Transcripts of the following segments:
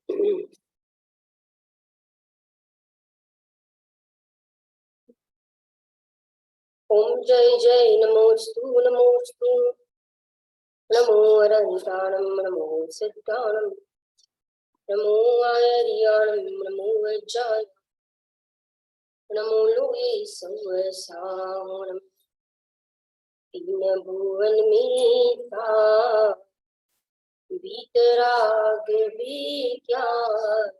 ओम जय जय नमोस्तु नमोस्तु नमो अनंताणं नमो सिद्धाणं नमो आयर्याणं नमो वज्राय नमो लोये संवसारणं तीन भुवन में था वीतराग विज्ञान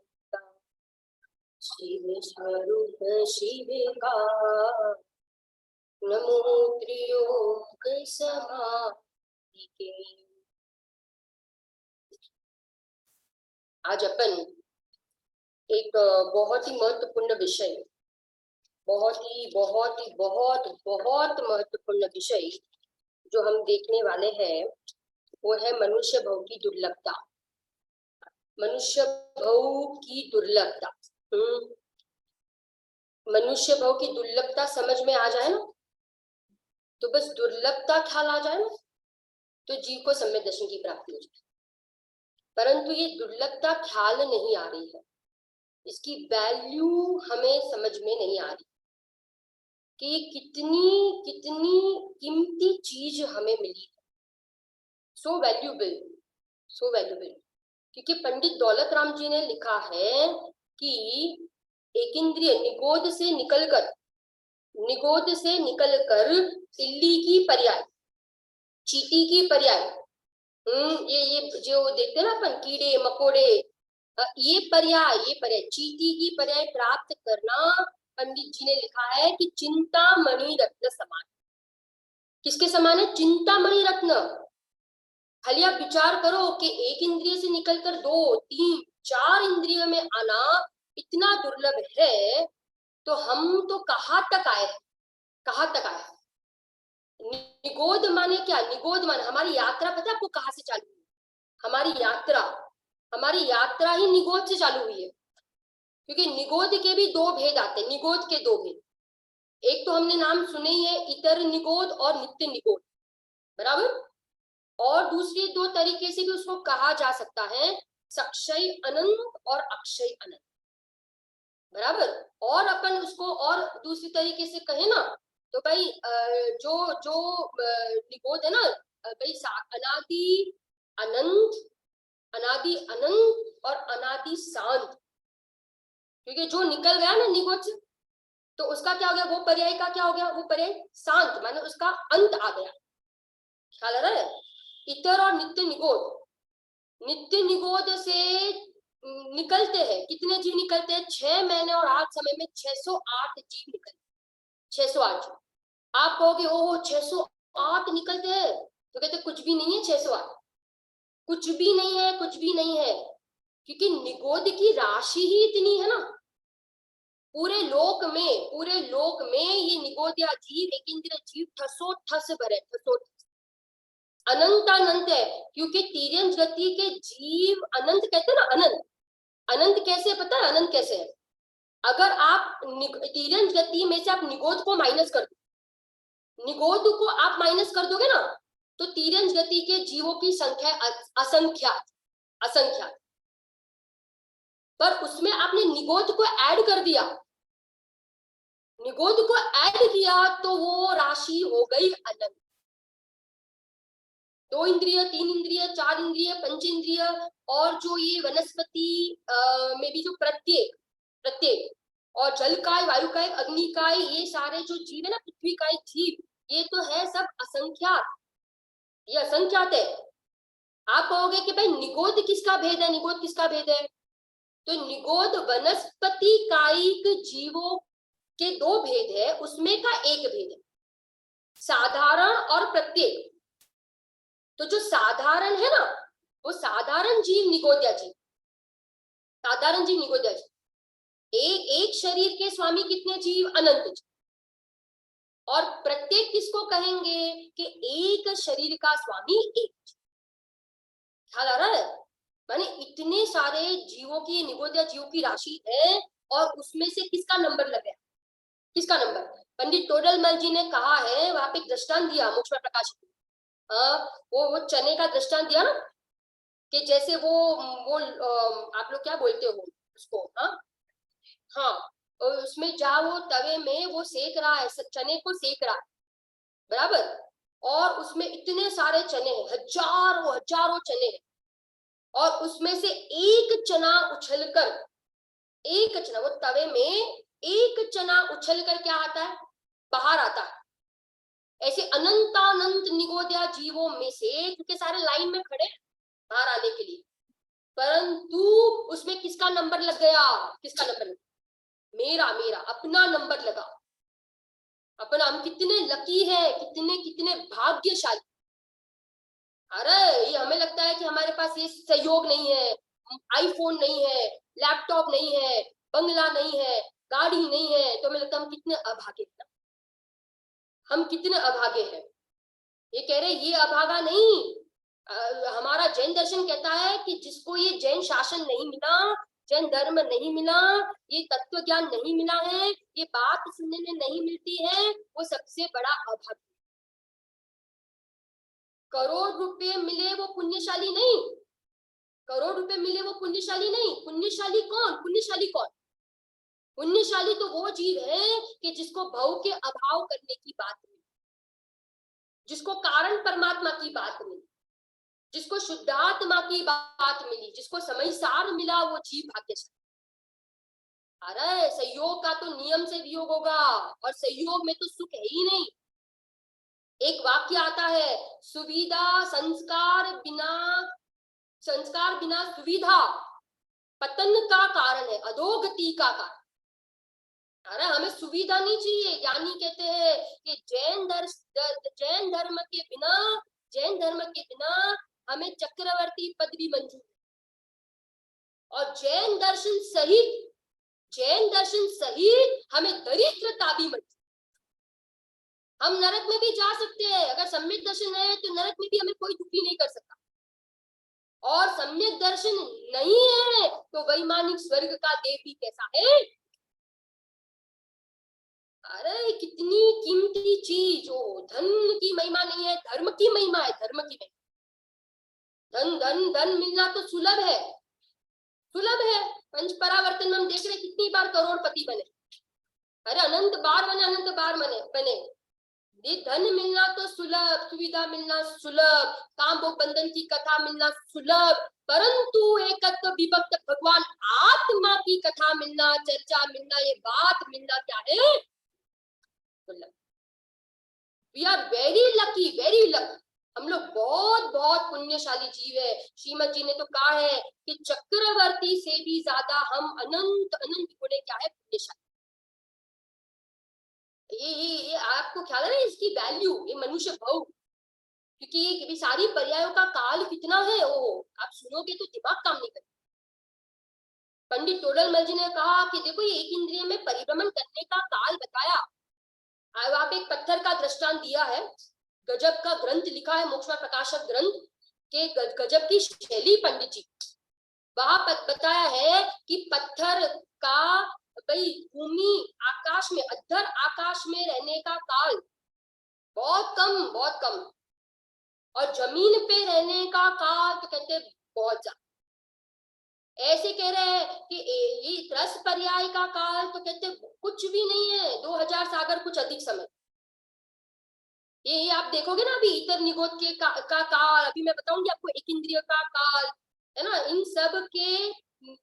शिव स्वरूप शिव का नमो त्रिलोक समाधि के। आज अपन एक बहुत ही महत्वपूर्ण विषय, बहुत महत्वपूर्ण विषय जो हम देखने वाले हैं वो है मनुष्य भव की दुर्लभता। मनुष्य भव की दुर्लभता, मनुष्य भव की दुर्लभता समझ में आ जाए ना, तो बस दुर्लभता ख्याल आ जाए ना, तो जीव को सम्यक दर्शन की प्राप्ति हो जाए। परंतु ये दुर्लभता ख्याल नहीं आ रही है, इसकी वैल्यू हमें समझ में नहीं आ रही कि कितनी कीमती चीज हमें मिली है। सो वैल्यूबल, सो वैल्यूबल। क्योंकि पंडित दौलत राम जी ने लिखा है कि एक इंद्रिय निगोद से निकलकर इल्ली की पर्याय, चींटी की पर्याय, ये जो देखते हैं ना अपन कीड़े मकोड़े, ये पर्याय चींटी की पर्याय प्राप्त करना, पंडित जी ने लिखा है कि चिंतामणि रत्न समान। किसके समान है? चिंतामणि रत्न। खाली आप विचार करो कि एक इंद्रिय से निकलकर 2, 3, 4 इंद्रियों में आना इतना दुर्लभ है, तो हम तो कहाँ तक आए हैं? निगोद माने क्या? निगोद माने हमारी यात्रा, पता है आपको कहाँ से चालू हुई? हमारी यात्रा ही निगोद से चालू हुई है। क्योंकि निगोद के भी 2 भेद आते हैं, निगोद के 2 भेद। एक तो हमने नाम सुने ही है, इतर निगोद और नित्य निगोद, बराबर। और दूसरी 2 तरीके से भी उसको कहा जा सकता है, सक्षय अनंत और अक्षय अनंत, बराबर। और अपन उसको और दूसरी तरीके से कहे ना, तो भाई जो निगोद है ना भाई, अनादि अनंत और अनादि शांत। क्योंकि जो निकल गया ना निगोद से, तो उसका क्या हो गया? वो पर्याय का क्या हो गया? वो पर्याय शांत, माने उसका अंत आ गया। ख्याल आ रहा है? इतर और नित्य निगोद से निकलते हैं। कितने जीव निकलते हैं? 6 महीने और 8 समय में 608 जीव निकलते, 608 जीव। आप कहोगे ओहो 608 निकलते हैं, तो कहते कुछ भी नहीं है 608, कुछ भी नहीं है। क्योंकि निगोद की राशि ही इतनी है ना, पूरे लोक में ये निगोदिया जीव, एक इंद्रिय जीव ठसोठस भरे, ठसोठस अनंत है। क्योंकि तिर्यंच गति के जीव अनंत कहते हैं ना, अनंत कैसे? पता है अनंत कैसे है? अगर आप तिर्यंच गति में से आप निगोद को माइनस कर दो, निगोद को आप माइनस कर दोगे ना, तो तिर्यंच गति के जीवों की संख्या असंख्यात। पर उसमें आपने निगोद को ऐड कर दिया, तो वो राशि हो गई अनंत। 2 इंद्रिय, 3 इंद्रिय, 4 इंद्रिय, 5 इंद्रिय, और जो ये वनस्पति में भी जो प्रत्येक और जल काय, वायु काय, अग्नि काय, ये सारे जो जीव है ना, पृथ्वी काय जीव, ये तो है सब असंख्यात, ये असंख्यात है। आप कहोगे कि भाई निगोद किसका भेद है? तो निगोद वनस्पति कायिक जीवों के 2 भेद है, उसमें का एक भेद है साधारण और प्रत्येक। तो जो साधारण है ना, वो साधारण जीव निगोदिया जीव, एक शरीर के स्वामी कितने जीव? अनंत जीव। और प्रत्येक किसको कहेंगे? कि एक शरीर का स्वामी एक जीव। ख्याल आ रहा है? माने इतने सारे जीवों की, निगोदिया जीवों की राशि है, और उसमें से किसका नंबर लगे? पंडित टोडरमल जी ने कहा है, वहां पे एक दृष्टांत दिया मोक्ष प्रकाश, वो चने का दृष्टांत दिया ना, कि जैसे वो आप लोग क्या बोलते हो उसको, हाँ हाँ, और उसमें जहाँ वो तवे में वो सेक रहा है, चने को सेक रहा है, बराबर, और उसमें इतने सारे चने हैं, हजारों हजारों चने हैं, और उसमें से एक चना उछलकर, एक चना, वो तवे में एक चना उछलकर क्या आता है, बाहर आता है। ऐसे अनंतानंत निगोद्या जीवों में से, क्योंकि सारे लाइन में खड़े बाहर आने के लिए, परंतु उसमें किसका नंबर लग गया, किसका नंबर, मेरा, मेरा अपना नंबर लगा, अपना। हम कितने लकी है, कितने कितने भाग्यशाली। अरे ये हमें लगता है कि हमारे पास ये सहयोग नहीं है, आईफोन नहीं है, लैपटॉप नहीं है, बंगला नहीं है, गाड़ी नहीं है, तो हमें लगता है हम कितने अभागे हैं, हम कितने अभागे हैं। ये कह रहे ये अभागा नहीं, हमारा जैन दर्शन कहता है कि जिसको ये जैन शासन नहीं मिला, जैन धर्म नहीं मिला, ये तत्व ज्ञान नहीं मिला है, ये बात सुनने में नहीं मिलती है, वो सबसे बड़ा अभागा। करोड़ रुपए मिले वो पुण्यशाली नहीं, करोड़ रुपए मिले वो पुण्यशाली नहीं। पुण्यशाली कौन, पुण्यशाली कौन, पुण्यशाली तो वो जीव है कि जिसको भव के अभाव करने की बात मिली, जिसको कारण परमात्मा की बात मिली, जिसको शुद्धात्मा की बात मिली, जिसको समय सार मिला, वो जीव भाग्यशाली। अरे संयोग का तो नियम से वियोग होगा, और संयोग में तो सुख है ही नहीं। एक वाक्य आता है, सुविधा संस्कार बिना सुविधा पतन का कारण है, अधोगति का कारण। अरे हमें सुविधा नहीं चाहिए। ज्ञानी कहते हैं कि जैन धर्म के बिना, जैन धर्म के बिना हमें चक्रवर्ती पद भी मंजूर है, और जैन दर्शन सहित, जैन दर्शन सहित हमें दरिद्रता भी मंजूर। हम नरक में भी जा सकते हैं, अगर सम्यक दर्शन है तो नरक में भी हमें कोई दुखी नहीं कर सकता, और सम्यक दर्शन नहीं है तो वैमानिक स्वर्ग का देव भी कैसा है। अरे कितनी कीमती चीज हो, धन की महिमा नहीं है, धर्म की महिमा है, धर्म की महिमा। धन धन धन मिलना तो सुलभ है, सुलभ है। पंच परावर्तन में हम देख रहे कितनी बार करोड़पति बने, अरे अनंत बार बने, अनंत बार बने। ये धन मिलना तो सुलभ, सुविधा मिलना सुलभ, काम भोग बंधन की कथा मिलना सुलभ, परंतु एकत्व विभक्त भगवान आत्मा की कथा मिलना, चर्चा मिलना, ये बात मिलना क्या है, सुलभ। We are very lucky, very lucky. हम लोग बहुत बहुत पुण्यशाली जीव है। श्रीमद जी ने तो कहा है कि चक्रवर्ती से भी ज्यादा हम अनंत अनंत गुणे क्या है, पुण्यशाली। ये आपको ख्याल है ना इसकी वैल्यू, ये मनुष्य भाव, क्योंकि ये सारी पर्यायों का काल कितना है, ओ आप सुनोगे तो दिमाग काम नहीं करेगा। पंडित टोडरमल जी ने कहा कि देखो ये एक इंद्रिय में परिभ्रमण करने का काल बताया, आप एक पत्थर का दृष्टांत दिया है, गजब का ग्रंथ लिखा है मोक्ष प्रकाशक ग्रंथ के, गजब की शैली पंडित जी, वहां बताया है कि पत्थर का भाई भूमि आकाश में, अद्धर आकाश में रहने का काल बहुत कम, बहुत कम, और जमीन पे रहने का काल तो कहते हैं बहुत ज्यादा। ऐसे कह रहे हैं कि ये 10 पर्याय का काल तो कहते कुछ भी नहीं है, 2000 सागर कुछ अधिक समय। ये आप देखोगे ना, अभी इतर निगोद के का काल, अभी मैं बताऊंगी आपको एक इंद्रिय का काल, है ना, इन सब के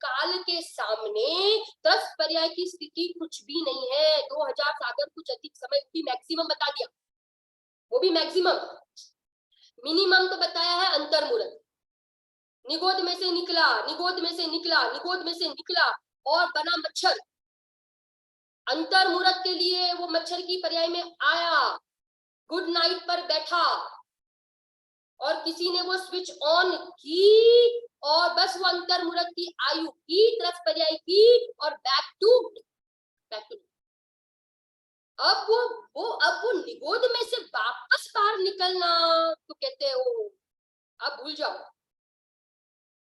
काल के सामने 10 पर्याय की स्थिति कुछ भी नहीं है। 2000 सागर कुछ अधिक समय भी मैक्सिमम बता दिया, वो भी मैक्सिमम। मिनिमम तो बताया है अंतर्मुहूर्त, निगोद में से निकला, निगोद में से निकला, निगोद में से निकला और बना मच्छर। अंतर्मुहूर्त के लिए वो मच्छर की पर्याय में आया, गुड नाइट पर बैठा, और किसी ने वो स्विच ऑन की, और बस वो अंतर्मुहूर्त की आयु की, 10 पर्याय की, और बैक टू अब वो निगोद में से वापस बाहर निकलना तो कहते हैं ओ अब भूल जाओ,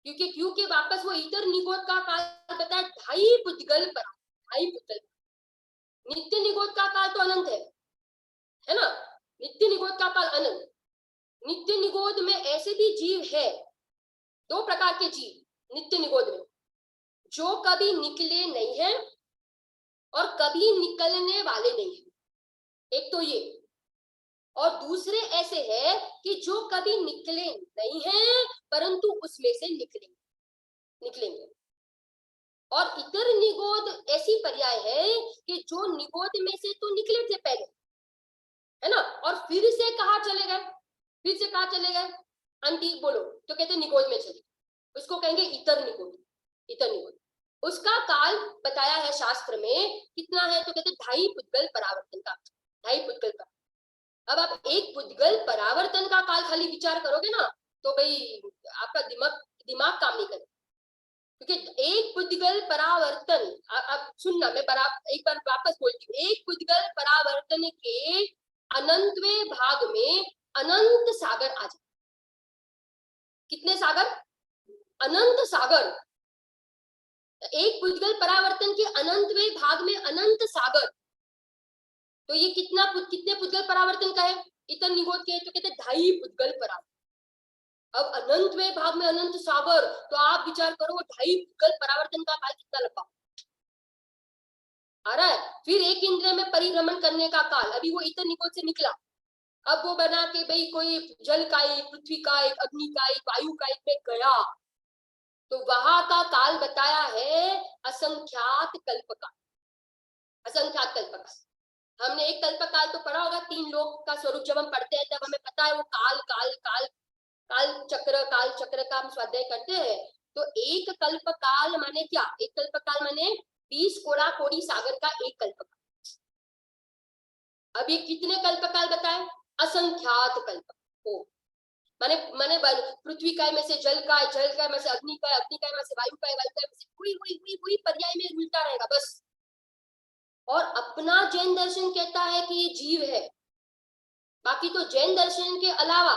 क्योंकि वापस वो इधर निगोद का काल बताया 2.5 पुद्गल पर, 2.5 पुद्गल। नित्य निगोद का काल तो अनंत है ना, नित्य निगोद का काल अनंत। नित्य निगोद में ऐसे भी जीव है दो प्रकार के जीव नित्य निगोद में, जो कभी निकले नहीं है और कभी निकलने वाले नहीं है, एक तो ये। और दूसरे ऐसे हैं कि जो कभी निकले नहीं है परंतु उसमें से निकलेंगे। और इतर निगोद ऐसी पर्याय है कि जो निगोद में से तो निकले थे पहले, है ना, और फिर से कहा चले गए, आंटी बोलो, तो कहते निगोद में चले, उसको कहेंगे इतर निगोद। उसका काल बताया है शास्त्र में, कितना है तो कहते 2.5 पुद्गल परावर्तन का, 2.5 पुद्गल का। अब आप एक पुद्गल परावर्तन का काल खाली विचार करोगे ना तो भाई आपका दिमाग काम नहीं करे, क्योंकि एक पुद्गल परावर्तन, अब सुनना, मैं एक बार वापस बोलती हूँ, एक पुद्गल परावर्तन के अनंतवें भाग में अनंत सागर आ जाए। कितने सागर? अनंत सागर। एक पुद्गल परावर्तन के अनंतवें भाग में अनंत सागर, तो ये कितने पुद्गल परावर्तन का है? इतर निगोद के तो कहते 2.5 पुद्गल परावर्तन। अब अनंतवें भाग में अनंत सागर, तो आप विचार करो 2.5 पुद्गल परावर्तन का काल कितना लंबा आ रहा है। फिर एक इंद्रिय में परिभ्रमण करने का काल, अभी वो इतर निगोद से निकला, अब वो बना के भाई कोई जल कायिक, पृथ्वी कायिक, अग्नि कायिक, वायु कायिक में गया, तो वहां का काल बताया है असंख्यात कल्पकाल। असंख्यात कल्पकाल, हमने एक कल्पकाल तो पढ़ा होगा, 3 लोक का स्वरूप जब हम पढ़ते हैं तब हमें पता है वो काल चक्र का हम स्वाध्याय करते हैं। तो एक कल्पकाल माने क्या? एक कल्पकाल माने 20 कोड़ा कोड़ी सागर का एक कल्पकाल। अब ये कितने कल्पकाल बताए? असंख्यात कल्पकाल। माने माने पृथ्वी काय में से जल काय, जल काय में से अग्नि काय, अग्नि काय में से वायु काय, वायु काय में से वही पर्याय में उल्टा रहेगा बस। और अपना जैन दर्शन कहता है कि ये जीव है, बाकी तो जैन दर्शन के अलावा,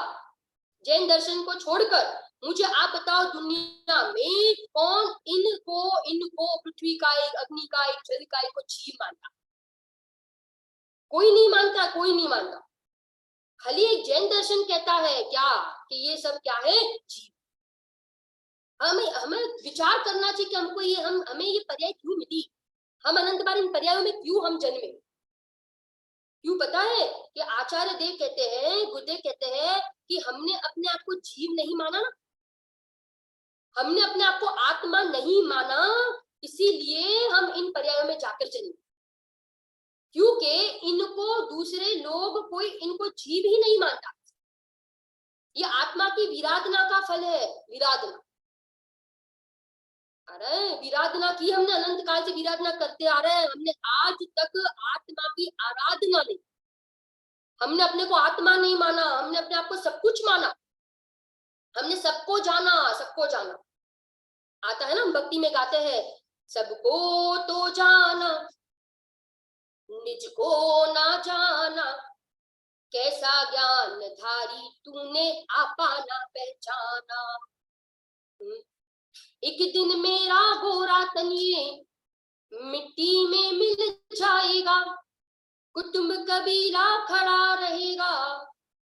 जैन दर्शन को छोड़कर मुझे आप बताओ दुनिया में कौन इनको पृथ्वी का एक, अग्नि का एक, जल का एक को जीव मानता? कोई नहीं मानता। खाली एक जैन दर्शन कहता है क्या कि ये सब क्या है? जीव। हमें विचार करना चाहिए कि हमको ये हमें ये पर्याय क्यों मिली, हम अनंत बार इन पर्यायों में क्यों हम जन्मे। क्यों पता है कि आचार्य देव कहते हैं, गुरुदेव कहते हैं कि हमने अपने आप को जीव नहीं माना ना, हमने अपने आप को आत्मा नहीं माना, इसीलिए हम इन पर्यायों में जाकर जन्मे। क्योंकि इनको दूसरे लोग कोई इनको जीव ही नहीं मानता। ये आत्मा की विराधना का फल है, विराधना। अरे विराधना की हमने, अनंत काल से विराधना करते आ रहे हैं, हमने आज तक आत्मा की आराधना नहीं, हमने अपने को आत्मा नहीं माना, हमने अपने आप को सब कुछ माना, हमने सबको जाना। आता है ना, हम भक्ति में गाते हैं, सबको तो जाना निज को ना जाना, कैसा ज्ञान धारी तूने आपा ना पहचाना। एक दिन मेरा गोरा तनिए मिट्टी में मिल जाएगा, कुटुंब कबीला खड़ा रहेगा,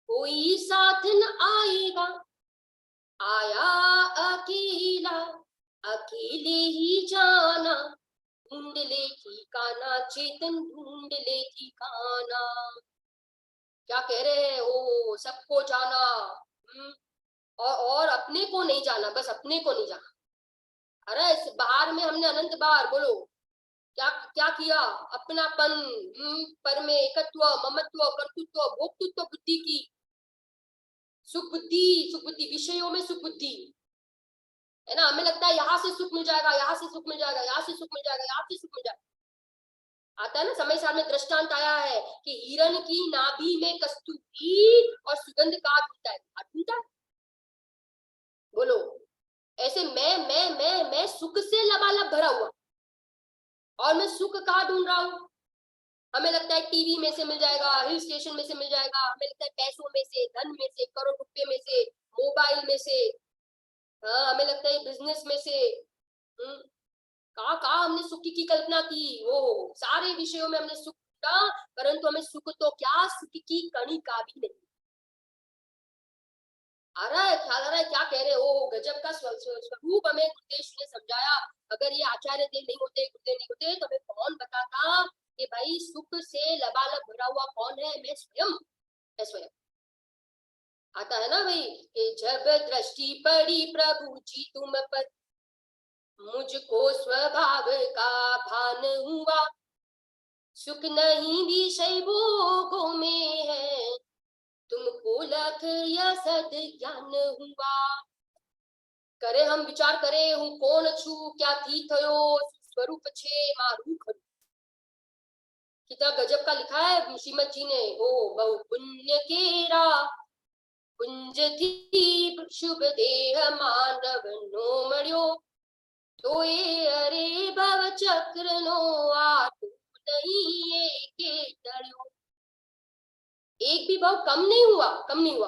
कोई साथ न आएगा, आया अकेला अकेले ही जाना, ढूंढ ले ठिकाना चेतन ढूंढ ले ठिकाना। क्या कह रहे हैं? ओ सबको जाना, और अपने को नहीं जाना, बस अपने को नहीं जाना। अरे इस बाहर में हमने अनंत बार बोलो क्या क्या किया? अपनापन, पर में एकत्व, ममत्व, कर्तृत्व, भोक्तृत्व बुद्धि की, सुख बुद्धि विषयों में सुख बुद्धि, है ना। हमें लगता है यहाँ से सुख मिल जाएगा, यहाँ से सुख मिल जाएगा, यहाँ से सुख मिल जाएगा, यहाँ से सुख मिल जाएगा। आता है ना, समय साल में दृष्टांत आया है कि हिरण की नाभि में कस्तूरी और सुगंध का ढूंढता है। बोलो ऐसे मैं सुख से लबालब भरा हुआ, और मैं सुख कहाँ ढूंढ रहा हूँ? हमें लगता है टीवी में से मिल जाएगा, हिल स्टेशन में से मिल जाएगा, हमें लगता है पैसों में से, धन में से, करोड़ रुपए में से, मोबाइल में से, हाँ हमें लगता है बिजनेस में से। कहाँ हमने सुख की कल्पना की, वो सारे विषयों में हमने सुख का, परंतु हमें सुख तो क्या, सुख की कणी का भी नहीं। आ रहा है, ख्याल आ रहा है क्या कह रहे हो? गजब का स्वरूप हमें गुरुदेव ने समझाया। अगर ये आचार्य देव नहीं होते, गुरुदेव नहीं होते, तो हमें कौन बताता कि भाई सुख से लबालब भरा हुआ कौन है? मैं स्वयं, मैं स्वयं। आता है ना भाई कि जब दृष्टि पड़ी प्रभु जी तुम पर, मुझको स्वभाव का भान हुआ, सुख नहीं विषय भोगों में है, तुमको लख या सद ज्ञान हुआ। करे हम विचार करे, हूँ कोण छू क्या थी थयो, स्वरूप छे मारू खरू। कितना गजब का लिखा है श्रीमद जी ने। ओ बहु पुण्य केरा कुंज थी शुभ देह मानव नो मर्यो, तो ये अरे भव चक्र नो आटू नहीं के टर्यो। एक भी भाव कम नहीं हुआ, कम नहीं हुआ।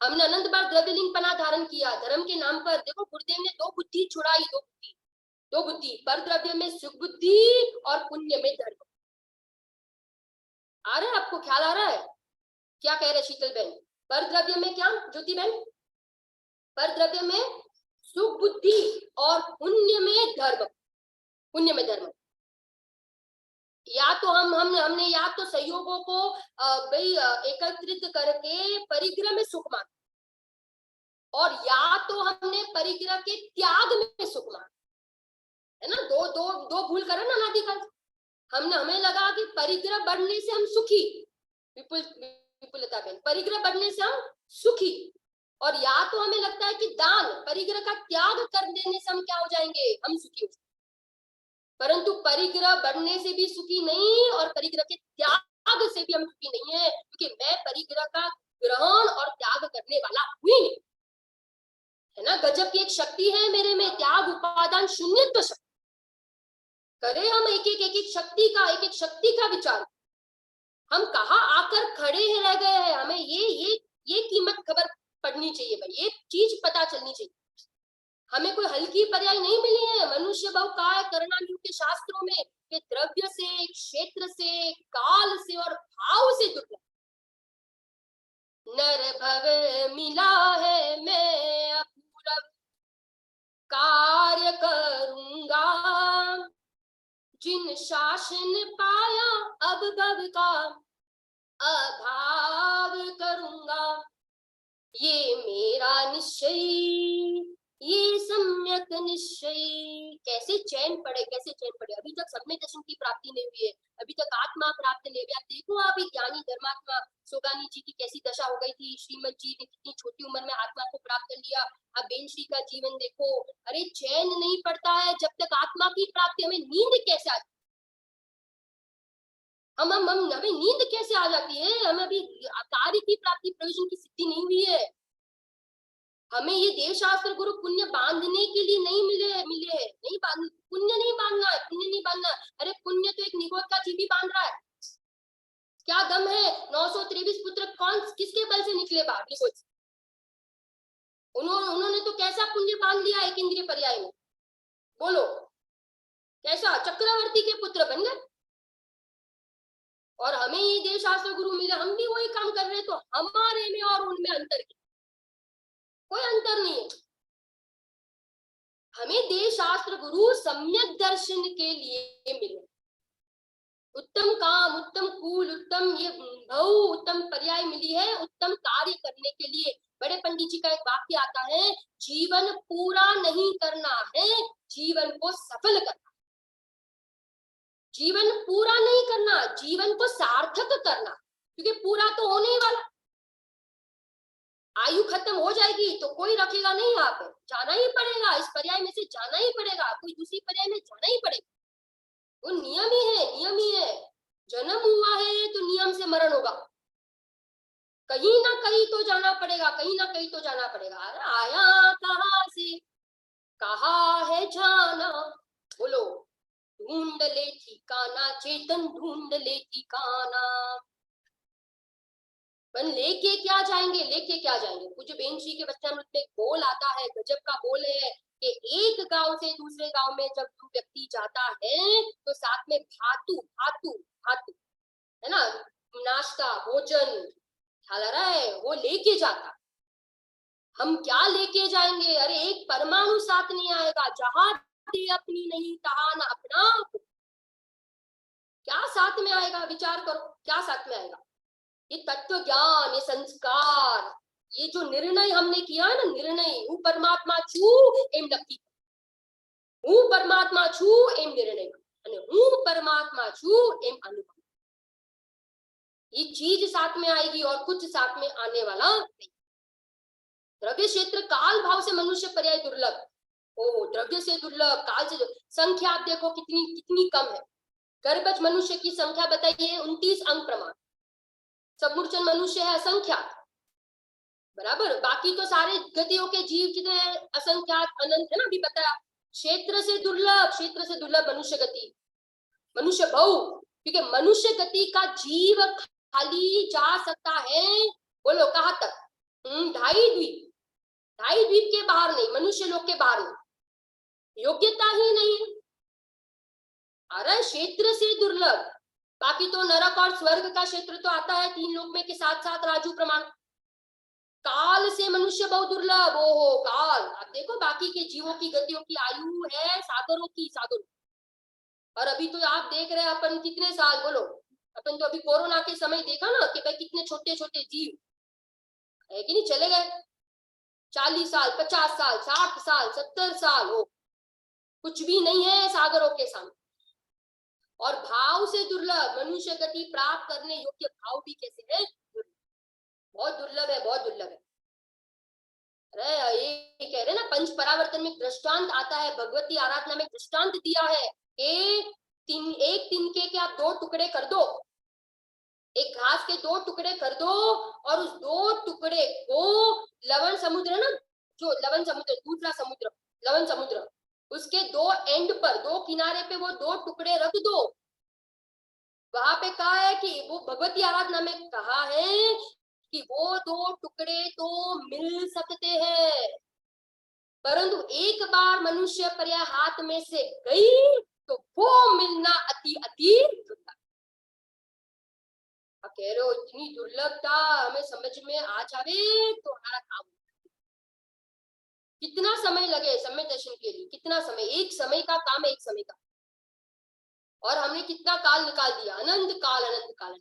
हमने अनंत बार द्रव्यलिंग पना धारण किया धर्म के नाम पर। देखो गुरुदेव ने दो बुद्धि छुड़ाई, दो बुद्धि, दो बुद्धि, पर द्रव्य में सुख बुद्धि और पुण्य में धर्म। आ रहा है आपको, ख्याल आ रहा है क्या कह रहे शीतल बहन? पर द्रव्य में क्या ज्योति बहन? पर द्रव्य में सुख बुद्धि और पुण्य में धर्म, पुण्य में धर्म। या तो हमने या तो सहयोगों को भाई एकत्रित करके परिग्रह में सुख माना, और या तो हमने परिग्रह के त्याग में सुख माना, है ना? दो दो दो भूल करें ना अनादिकाल। हमें लगा कि परिग्रह बढ़ने से हम सुखी, विपुलता बहन, परिग्रह बढ़ने से हम सुखी, और या तो हमें लगता है कि दान, परिग्रह का त्याग कर देने से हम क्या हो जाएंगे? हम सुखी हो। परंतु परिग्रह बढ़ने से भी सुखी नहीं और परिग्रह के त्याग से भी हम सुखी नहीं है, क्योंकि मैं परिग्रह का ग्रहण और त्याग करने वाला हुई नहीं, है ना? गजब की एक शक्ति है मेरे में, त्याग उपादान शून्यत्व शक्ति। करे हम एक एक शक्ति का, एक एक शक्ति का विचार। हम कहाँ आकर खड़े रह गए हैं? हमें ये कीमत खबर पड़नी चाहिए भाई, ये चीज पता चलनी चाहिए। हमें कोई हल्की पर्याय नहीं मिली है। मनुष्य बहु काय करणालु के शास्त्रों में कि द्रव्य से, क्षेत्र से, काल से और भाव से दुर्लभ नर भव मिला है, मैं अपूर्व कार्य करूंगा, जिन शासन पाया अब भव का अभाव करूंगा, ये मेरा निश्चय, ये सम्यक निश्चय। कैसे चैन पड़े, कैसे चैन पड़े? अभी तक सम्यक दर्शन की प्राप्ति नहीं हुई है, अभी तक आत्मा प्राप्त नहीं हुई। आप देखो, आप ज्ञानी धर्मात्मा सोगानी जी की कैसी दशा हो गई थी। श्रीमद जी ने कितनी छोटी उम्र में आत्मा को प्राप्त कर लिया। आप बेन श्री का जीवन देखो। अरे चैन नहीं पड़ता है जब तक आत्मा की प्राप्ति। हमें नींद कैसे आती, हमें नींद कैसे आ जाती है? हमें अभी कार्य की प्राप्ति, प्रयोजन की सिद्धि नहीं हुई है। हमें ये देव शास्त्र गुरु पुण्य बांधने के लिए नहीं मिले नहीं बांध, पुण्य नहीं बांधना है, पुण्य नहीं बांधना। अरे पुण्य तो एक निगोद का जीवी बांध रहा है। क्या दम है? 923 पुत्र कौन किसके बल से निकले बाहर? निगोद। उन्होंने तो कैसा पुण्य बांध लिया एक इंद्रिय पर्याय में? बोलो कैसा? चक्रवर्ती के पुत्र बन गए। और हमें ये देव शास्त्र गुरु मिले, हम भी वही काम कर रहे, तो हमारे में और उनमें अंतर, कोई अंतर नहीं है। हमें देव शास्त्र गुरु सम्यक दर्शन के लिए मिले। उत्तम काम, उत्तम कुल, उत्तम ये बहु उत्तम पर्याय मिली है उत्तम कार्य करने के लिए। बड़े पंडित जी का एक वाक्य आता है, जीवन पूरा नहीं करना है, जीवन को सफल करना। जीवन पूरा नहीं करना, जीवन को सार्थक करना, क्योंकि पूरा तो होने ही वाला। आयु खत्म हो जाएगी तो कोई रखेगा नहीं यहाँ पे, जाना ही पड़ेगा, इस पर्याय में से जाना ही पड़ेगा, कोई दूसरी पर्याय में जाना ही पड़ेगा। वो नियम ही है, नियम ही है। जन्म हुआ है तो नियम से मरण होगा, कहीं ना कहीं तो जाना पड़ेगा, कहीं ना कहीं तो जाना पड़ेगा। आया कहाँ से, कहाँ है जाना, बोलो। ढूंढ ले ठिकाना चेतन, ढूंढ ले ठिकाना। पर लेके क्या जाएंगे, लेके क्या जाएंगे? कुछ बेन जी के बच्चामृत में बोल आता है, गजब का बोल है कि एक गांव से दूसरे गांव में जब व्यक्ति जाता है तो साथ में भातु भातु भातु, है ना, नाश्ता भोजन ख्याल आ रहा है, वो लेके जाता। हम क्या लेके जाएंगे? अरे एक परमाणु साथ नहीं आएगा। जहां दे अपनी नहीं तहा न अपना, क्या साथ में आएगा? विचार करो, क्या साथ में आएगा? ये तत्व ज्ञान, ये संस्कार, ये जो निर्णय हमने किया है ना, निर्णय, હું પરમાત્મા છું એમ નક્કી, હું પરમાત્મા છું એમ निर्णय, અને હું પરમાत्मा છું એમ अनुभव, ये चीज साथ में आएगी और कुछ साथ में आने वाला नहीं। द्रव्य क्षेत्र काल भाव से मनुष्य पर्याय दुर्लभ। ओ द्रव्य से दुर्लभ, काल से संख्या आप देखो कितनी कितनी कम है। गर्भज मनुष्य की संख्या बताइए, 29 अंक प्रमाण। सबमूर्छन मनुष्य है असंख्यात, बराबर। बाकी तो सारे गतियों के जीव कितने असंख्यात अनंत है ना, अभी बताया। क्षेत्र से दुर्लभ, क्षेत्र से दुर्लभ मनुष्य गति, मनुष्य बहु, क्योंकि मनुष्य गति का जीव खाली जा सकता है, बोलो कहां तक? 2.5 द्वीप, 2.5 द्वीप के बाहर नहीं, मनुष्य लोक के बाहर नहीं, योग्यता ही नहीं। अरे क्षेत्र से दुर्लभ, बाकी तो नरक और स्वर्ग का क्षेत्र तो आता है 3 लोक में के साथ साथ राजू प्रमाण। काल से मनुष्य बहुत दुर्लभ, ओहो काल, आप देखो बाकी के जीवों की गतियों की आयु है सागरों की, सागरों। और अभी तो आप देख रहे हैं अपन कितने साल, बोलो, अपन तो अभी कोरोना के समय देखा ना कि भाई कितने छोटे छोटे जीव है कि नहीं, चले गए 40 साल, 50 साल, 60 साल, 70 साल हो, कुछ भी नहीं है सागरों के सामने। और भाव से दुर्लभ, मनुष्य गति प्राप्त करने योग्य भाव भी कैसे है? बहुत दुर्लभ है, बहुत दुर्लभ है। अरे ये कह रहे ना, पंच परावर्तन में दृष्टांत आता है, भगवती आराधना में दृष्टांत दिया है कि एक तिनके के आप 2 टुकड़े कर दो, एक घास के 2 टुकड़े कर दो, और उस 2 टुकड़े को लवण समुद्र है ना, जो लवण समुद्र, दूसरा समुद्र लवण समुद्र, उसके 2 एंड पर, 2 किनारे पे वो 2 टुकड़े रख दो। वहां पे कहा है कि वो भगवती आराधना में कहा है कि वो 2 टुकड़े तो मिल सकते हैं, परंतु एक बार मनुष्य पर्याय हाथ में से गई तो वो मिलना अति अति दुर्लभ। कह रहे हो इतनी दुर्लभता हमें समझ में आ जावे तो हमारा काम, कितना समय लगे समय दर्शन के लिए, कितना समय, एक समय का काम है, एक समय का, और हमने कितना काल निकाल दिया, अनंत काल, अनंत काल।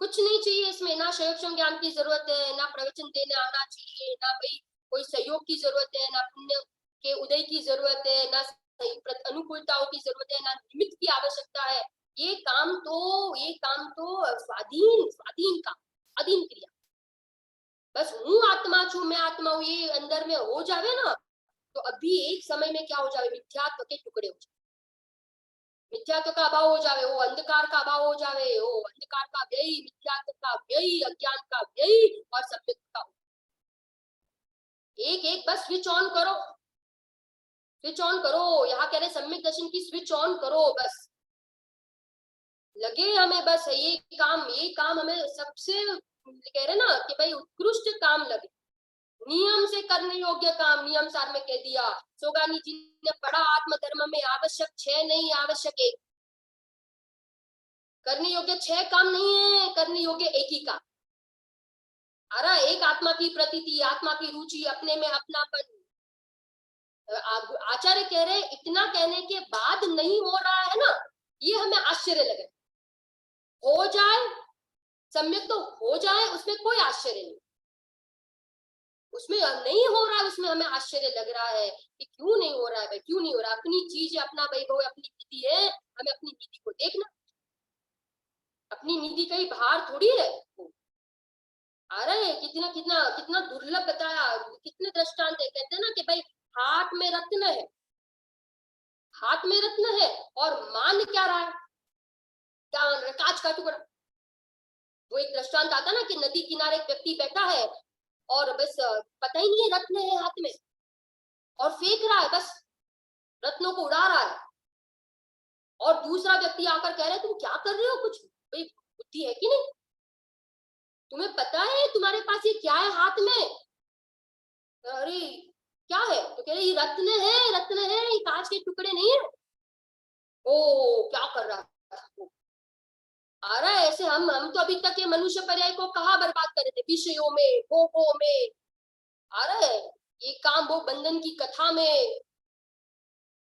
कुछ नहीं चाहिए इसमें, ना संयोक्षम ज्ञान की जरूरत है, ना प्रवचन देने आना चाहिए, ना भाई कोई सहयोग की जरूरत है, ना पुण्य के उदय की जरूरत है, ना अनुकूलताओं की जरूरत है, ना निमित्त की आवश्यकता है। ये काम तो स्वाधीन स्वाधीन काम, अधीन क्रिया। बस हूँ आत्मा छू, मैं आत्मा हूँ, ये अंदर में हो जावे ना, तो अभी एक समय में क्या हो जावे, मिथ्यात्व के टुकड़े हो जाए, मिथ्यात्व का अभाव हो जावे, वो अंधकार का अभाव हो जावे, वो अंधकार का व्यय, मिथ्यात्व का व्यय, अज्ञान का व्यय, और सम्यक का, एक एक बस स्विच ऑन करो, स्विच ऑन करो। यहाँ कह रहे सम्यक दर्शन की स्विच ऑन करो, बस लगे हमें, बस ये काम हमें सबसे, कह रहे ना कि भाई उत्कृष्ट काम लगे, नियम से करने योग्य काम, नियम सार में कह दिया सोगानी जी ने पढ़ा, आत्म धर्म में आवश्यक 6 नहीं, आवश्यक 1। करने योग्य 6 काम नहीं है, करने योग्य 1 ही काम। अरे एक आत्मा की प्रतीति, आत्मा की रुचि, अपने में अपनापन। आचार्य कह रहे इतना कहने के बाद नहीं हो रहा है ना, ये हमें आश्चर्य लगे। हो जाए सम्यक तो हो जाए, उसमें कोई आश्चर्य नहीं, उसमें नहीं हो रहा है, उसमें हमें आश्चर्य लग रहा है कि क्यों नहीं हो रहा है भाई, क्यों नहीं हो रहा। अपनी चीज है, अपना वैभव, अपनी नीति है, हमें अपनी नीति को देखना, अपनी नीति कहीं बाहर थोड़ी है। अरे कितना कितना कितना दुर्लभ बताया, कितने दृष्टांत है। कहते हैं ना कि भाई हाथ में रत्न है, हाथ में रत्न है, और मान क्या रहा है, क्या मान रहा है, कांच का टुकड़ा। वो एक दृष्टांत आता ना कि नदी किनारे एक व्यक्ति बैठा है और बस पता ही नहीं है रत्न है हाथ में, और फेंक रहा है, बस रत्नों को उड़ा रहा है, और दूसरा व्यक्ति आकर कह रहा है तुम क्या कर रहे हो, कुछ भाई बुद्धि है कि नहीं, तुम्हें पता है तुम्हारे पास ये क्या है हाथ में? अरे क्या है? तो कह रहे ये रत्न है, रत्न है, ये कांच के टुकड़े नहीं है। ओ क्या कर रहा है? अरे ऐसे हम तो अभी तक ये मनुष्य पर्याय को कहाँ बर्बाद कर रहे थे, विषयों में, भोगों में, आ रहा है ये काम वो बंधन की कथा में।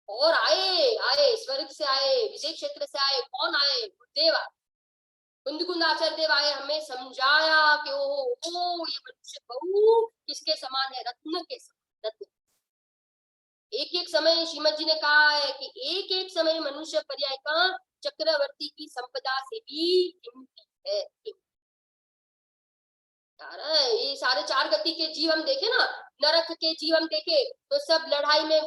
और आए आए स्वर्ग से आए, विदेश क्षेत्र से आए, कौन आए? गुरुदेव आए, कुंद आचार्य देव आए, हमें समझाया कि ओ ये मनुष्य बहु किसके समान है? रत्न के समान। रत्न एक एक समय श्रीमद जी ने कहा है कि एक एक समय मनुष्य पर्याय का चक्रवर्ती की संपदा से भी कीमती है। ये सारे चार गति के जीव हम देखे ना, नरक के जीव हम देखे तो सब लड़ाई में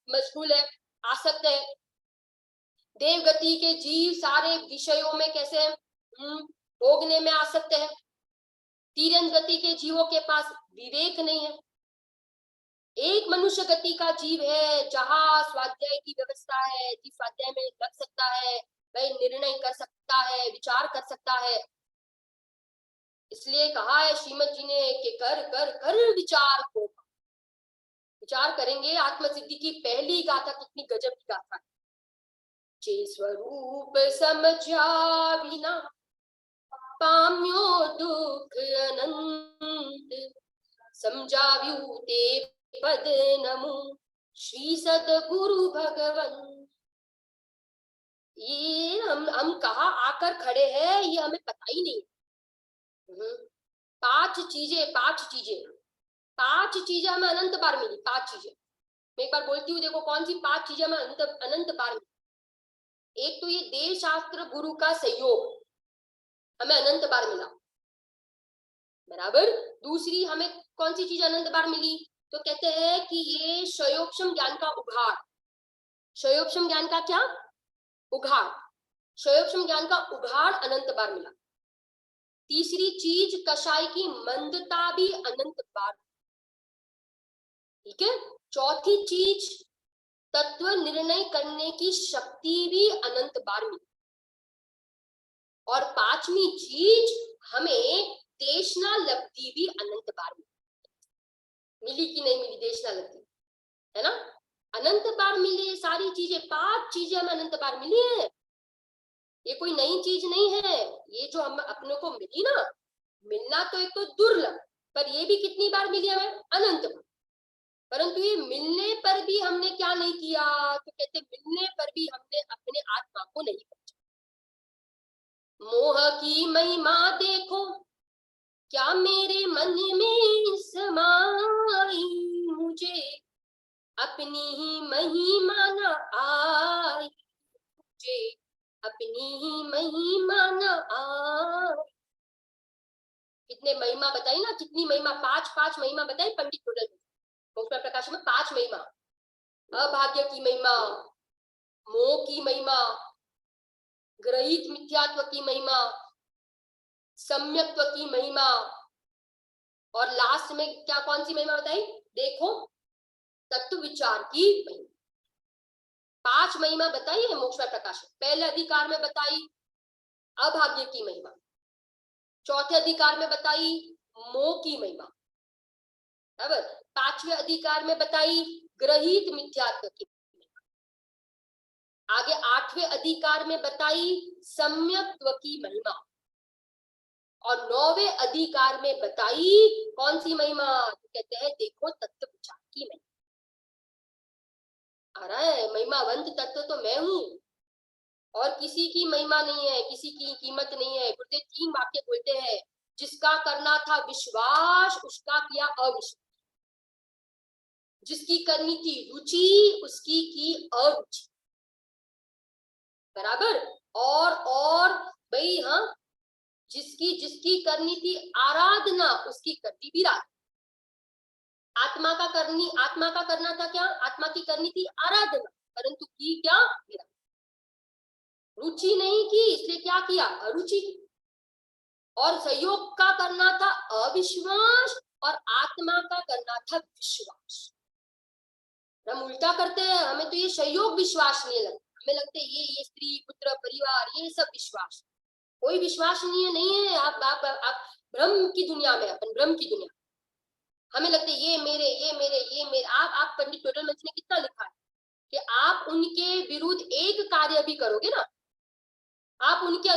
मशगूल है, आसक्त है। देव गति के जीव सारे विषयों में कैसे भोगने में आसक्त है। तीरंज गति के जीवों के पास विवेक नहीं है। एक मनुष्य गति का जीव है जहां स्वाध्याय की व्यवस्था है, जिस स्वाध्याय में लग सकता है, वही निर्णय कर सकता है, विचार कर सकता है। इसलिए कहा है श्रीमद जी ने कि कर कर कर विचार को। विचार करेंगे आत्म सिद्धि की पहली गाथा कितनी गजब की गाथा है। जे स्वरूप समझा बिना पाम्यो दुख अनंत, समझाव्यू ते पद नमो श्री सदगुरु भगवन। ये हम कहाँ आकर खड़े हैं ये हमें पता ही नहीं। पांच चीजें हमें अनंत बार मिली। पांच चीजें मैं एक बार बोलती हूँ, देखो कौन सी पांच चीजें हमें अनंत बार मिली। एक तो ये देव शास्त्र गुरु का सहयोग हमें अनंत बार मिला, बराबर। दूसरी हमें कौन सी चीज अनंत बार मिली? तो कहते हैं कि ये शयोक्षम ज्ञान का उघाड़। शयोक्षम ज्ञान का क्या उघाड़? शयोक्षम ज्ञान का उघाड़ अनंत बार मिला। तीसरी चीज कषाय की मंदता भी अनंत बार। ठीक है। चौथी चीज तत्व निर्णय करने की शक्ति भी अनंत बार मिली। और पांचवी चीज हमें देशना लब्धि भी अनंत बार मिली कि नहीं मिली? देशना लब्धि है ना, अनंत बार मिली। सारी चीजें, पांच चीजें हमें अनंत बार मिली है। ये कोई नई चीज नहीं है। ये जो हम अपने को मिली ना, मिलना तो एक तो दुर्लभ, पर ये भी कितनी बार मिली हमें? अनंत बार। परंतु ये मिलने पर भी हमने क्या नहीं किया? तो कहते मिलने पर भी हमने अपने आत्मा को नहीं पहचाना। मोह की महिमा देखो क्या मेरे मन में समाई, मुझे अपनी ही महिमा न आई, मुझे अपनी ही महिमा न आई। कितने महिमा बताई ना, कितनी महिमा? पांच महिमा बताई पंडित टोटल में प्रकाश में। पांच महिमा, अभाग्य की महिमा, मोह की महिमा, ग्रहित मिथ्यात्व की महिमा, सम्यक्त्व की महिमा, और लास्ट में क्या कौन सी महिमा बताई? देखो तत्व विचार की महिमा। पांच महिमा बताई है मोक्ष प्रकाश। पहले अधिकार में बताई अभाग्य की महिमा, चौथे अधिकार में बताई मोह की महिमा, बराबर। पांचवें अधिकार में बताई ग्रहित मिथ्यात्व की महिमा। आगे आठवें अधिकार में बताई सम्यक्त्व की महिमा, और नौवें अधिकार में बताई कौन सी महिमा? तो कहते हैं देखो तत्व विचार की महिमा। आ रहा है, महिमावंत तत्व तो मैं हूं, और किसी की महिमा नहीं है, किसी की कीमत नहीं है। गुरुदेव तीन वाक्य बोलते हैं, जिसका करना था विश्वास उसका किया अविश्वास, जिसकी करनी थी रुचि उसकी की अरुचि, बराबर। और भाई हाँ, जिसकी जिसकी करनी थी आराधना उसकी करनी विराधना। आत्मा का करना था क्या? आत्मा की करनी थी आराधना, परंतु की क्या? विराधना। रुचि नहीं की, इसलिए क्या किया? अरुचि। और सहयोग का करना था अविश्वास, और आत्मा का करना था विश्वास। हम उल्टा करते हैं, हमें तो ये सहयोग विश्वास नहीं लगता, हमें लगता है ये स्त्री पुत्र परिवार ये सब विश्वास। कोई विश्वास नहीं है। आप भ्रम की दुनिया में, अपन भ्रम की दुनिया। हमें लगता है ये मेरे ये मेरे ये मेरे। आप पंडित टोटल मंच ने कितना लिखा है कि आप उनके विरुद्ध एक कार्य भी करोगे ना, आप उनके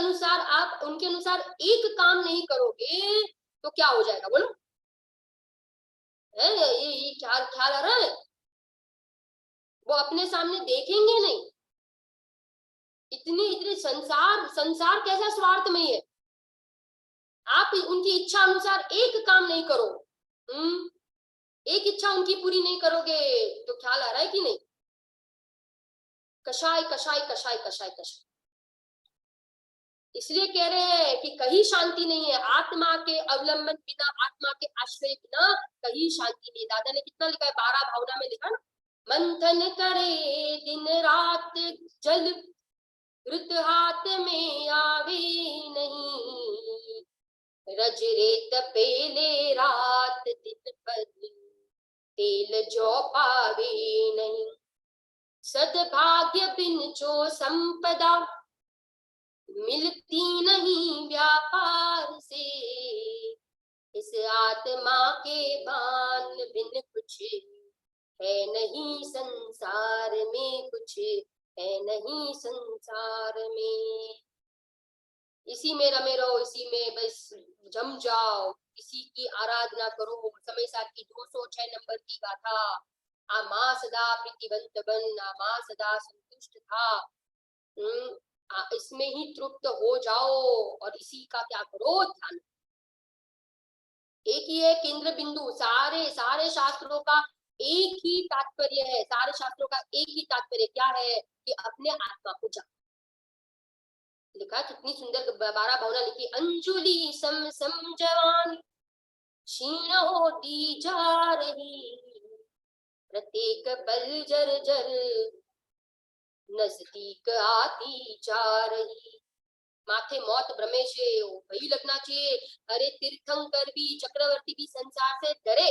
अनुसार एक काम नहीं करोगे तो क्या हो जाएगा बोलो? है ये ख्याल ख्याल आ रहा है? वो अपने सामने देखेंगे नहीं। इतनी इतनी संसार संसार कैसा स्वार्थमय है। आप उनकी इच्छा अनुसार एक काम नहीं करो, एक इच्छा उनकी पूरी नहीं करोगे तो ख्याल आ रहा है कि नहीं? कषाय कषाय कषाय कषाय कषाय। इसलिए कह रहे हैं कि कहीं शांति नहीं है, आत्मा के अवलंबन बिना, आत्मा के आश्रय बिना कहीं शांति नहीं। दादा ने कितना लिखा है, 12 भावना में लिखा ना, मंथन करे दिन रात जल घृत हाथ में आवे नहीं, रज रेत पेले रात दिन पद तेल जो पावे नहीं, सद्भाग्य बिन जो संपदा मिलती नहीं व्यापार से, इस आत्मा के बान बिन कुछ है नहीं संसार में, कुछ है नहीं संसार में। इसी में रमे रहो, इसी में बस जम जाओ, इसी की आराधना करो। समय साथ की 206 नंबर की गाथा, आ मां सदा प्रीतिवंत बन, आ मां सदा संतुष्ट था, इसमें ही तृप्त हो जाओ और इसी का क्या करो, ध्यान। एक ही है केंद्र बिंदु, सारे सारे शास्त्रों का एक ही तात्पर्य है, सारे शास्त्रों का एक ही तात्पर्य क्या है कि अपने आत्मा को जानो। लिखा कितनी सुंदर 12 भावना लिखी, अंजुलि सम सम जवानी क्षीण होती जा रही, प्रत्येक पल जर जर नजदीक आती जा रही, माथे मौत भ्रमे से वही लगना चाहिए। अरे तीर्थंकर भी, चक्रवर्ती भी संसार से डरे,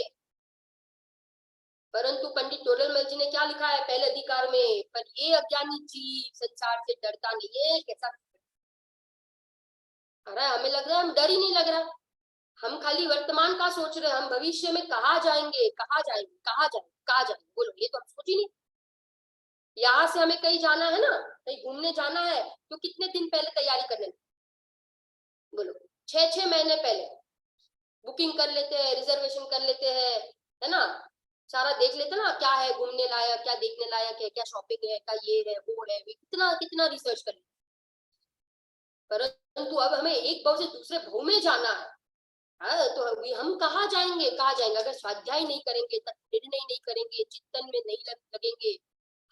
परंतु पंडित तोरलमल जी ने क्या लिखा है पहले अधिकार में, पर ये अज्ञानी जीव संसार से डरता नहीं है। कैसा अरे हमें लग रहा है हम डर ही नहीं लग रहा, हम खाली वर्तमान का सोच रहे हैं, हम भविष्य में कहाँ जाएंगे कहाँ जाएंगे कहाँ जाएंगे कहाँ जाएंगे, बोलो ये तो हम सोच ही नहीं। यहाँ से हमें कहीं जाना है ना, कहीं घूमने जाना है, तो कितने दिन पहले तैयारी करने, बोलो 6 महीने पहले बुकिंग कर लेते हैं, रिजर्वेशन कर लेते हैं, है ना, सारा देख लेते हैं ना, क्या है घूमने लायक, क्या देखने लायक है, क्या शॉपिंग है, क्या ये है वो है, कितना कितना रिसर्च कर लेते। परंतु अब हमें एक भाव से दूसरे भाव में जाना है, तो हम कहाँ जाएंगे कहाँ जाएंगे, अगर स्वाध्याय नहीं करेंगे, निर्णय नहीं करेंगे, चिंतन में नहीं लगेंगे,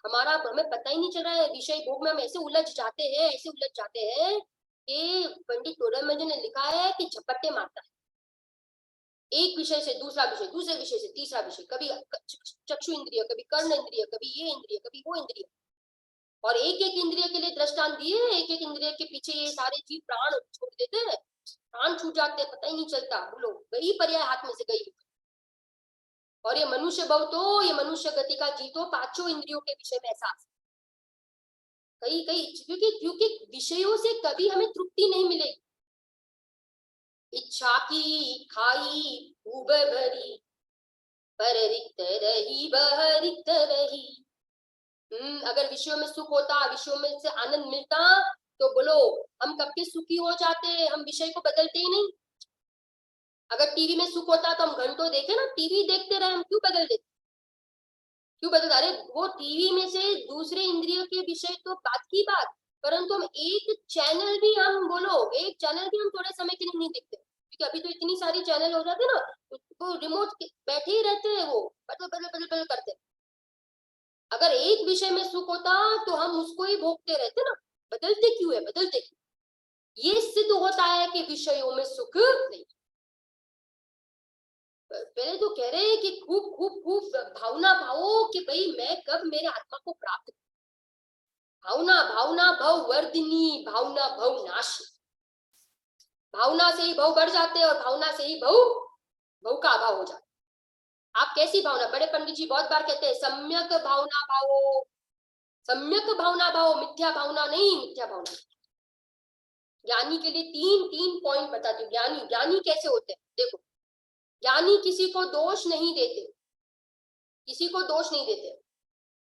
हमारा हमें पता ही नहीं चल रहा है। विषय भोग में हम ऐसे उलझ जाते हैं, ऐसे उलझ जाते हैं कि पंडित तोरलमल जी ने लिखा है कि झपट्टे मारता है, एक विषय से दूसरा विषय, दूसरे विषय से तीसरा विषय, कभी चक्षु इंद्रिय, कभी कर्ण इंद्रिय, कभी ये इंद्रिय, कभी वो इंद्रिय, और एक एक इंद्रिय के लिए दृष्टांत दिए, एक एक इंद्रिय के पीछे ये सारे जीव प्राण छोड़ देते हैं, प्राण छूट जाते हैं, पता ही नहीं चलता, बोलो गई पर्याय हाथ में से गई। और ये मनुष्य भव तो, ये मनुष्य गति का जीतो पांचों इंद्रियों के विषय में एहसास, कहीं कहीं क्योंकि क्योंकि विषयों से कभी हमें तृप्ति नहीं मिलेगी। इच्छा की खाई खूब भरी, पर रिक्त रही वह रिक्त रही। अगर विषयों में सुख होता, विषयों में से आनंद मिलता, तो बोलो हम कब के सुखी हो जाते, हम विषय को बदलते ही नहीं। अगर टीवी में सुख होता तो हम घंटों देखे ना, टीवी देखते रहे, हम क्यों बदल देते, क्यों बदल, अरे वो टीवी में से दूसरे इंद्रियों के विषय तो बात की बात, परंतु हम एक चैनल भी, हम बोलो एक चैनल भी हम थोड़े समय के लिए नहीं देखते, क्योंकि अभी तो इतनी सारी चैनल हो जाते ना, वो रिमोट बैठे ही रहते हैं, वो बदल बदल बदल बदल करते। अगर एक विषय में सुख होता तो हम उसको ही भोगते रहते ना, बदलते क्यों है, बदलते क्यों? ये सिद्ध होता है कि विषयों में सुख नहीं। पहले तो कह रहे हैं कि खूब खूब खूब भावना भावो कि भाई मैं कब मेरे आत्मा को प्राप्त, भावना भावना भव वर्धिनी, भावना भव नाश, भावना से ही भव बढ़ जाते हैं और भावना से ही भव भव का अभाव हो जाता है। आप कैसी भावना, बड़े पंडित जी बहुत बार कहते हैं सम्यक भावना भावो, सम्यक भावना भावो, मिथ्या भावना नहीं, मिथ्या भावना। ज्ञानी के लिए तीन पॉइंट बताती हूँ, ज्ञानी ज्ञानी कैसे होते हैं, देखो ज्ञानी किसी को दोष नहीं देते, किसी को दोष नहीं देते,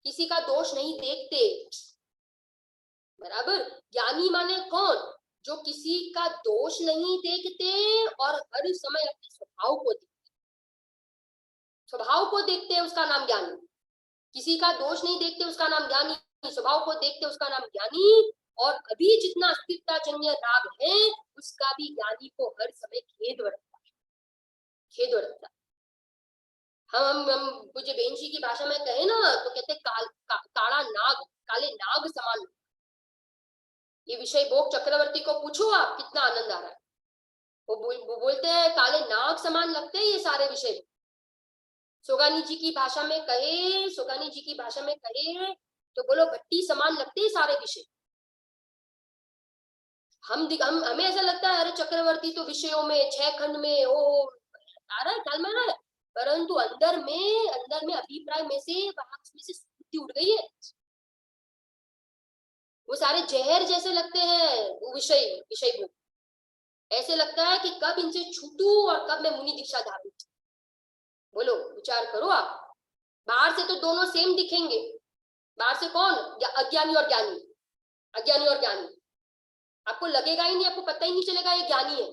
किसी का दोष नहीं देखते, बराबर। ज्ञानी माने कौन, जो किसी का दोष नहीं देखते और हर समय अपने स्वभाव को देखते, स्वभाव को देखते हैं उसका नाम ज्ञानी, किसी का दोष नहीं देखते उसका नाम ज्ञानी, स्वभाव को देखते उसका नाम ज्ञानी। और अभी जितना स्थिरता जन्य राग है उसका भी ज्ञानी को हर समय खेद बरतता है, खेद बरतता है। हम मुझे बेन जी की भाषा में कहे ना तो कहते काला नाग, काले नाग समान। ये विषय भोग चक्रवर्ती को पूछो आप कितना आनंद आ रहा है, वो बोलते हैं काले नाग समान लगते हैं ये सारे विषय। सोगानी जी की भाषा में कहे, सोगानी जी की भाषा में कहे तो बोलो भट्टी समान लगते हैं सारे विषय। हम हमें ऐसा लगता है अरे चक्रवर्ती तो विषयों में 6 खंड में ओ आ रहा है, काल में आ रहा है, परंतु अंदर में अभिप्राय में से स्फूर्ति उड़ गई है। वो सारे जहर जैसे लगते हैं वो विषय विषय भोग। ऐसे लगता है कि कब इनसे छूटूं और कब मैं मुनि दीक्षा धारूं। बोलो विचार करो आप। बाहर से तो दोनों सेम दिखेंगे, बाहर से कौन, अज्ञानी और ज्ञानी, अज्ञानी और ज्ञानी। आपको लगेगा ही नहीं, आपको पता ही नहीं चलेगा ये ज्ञानी है,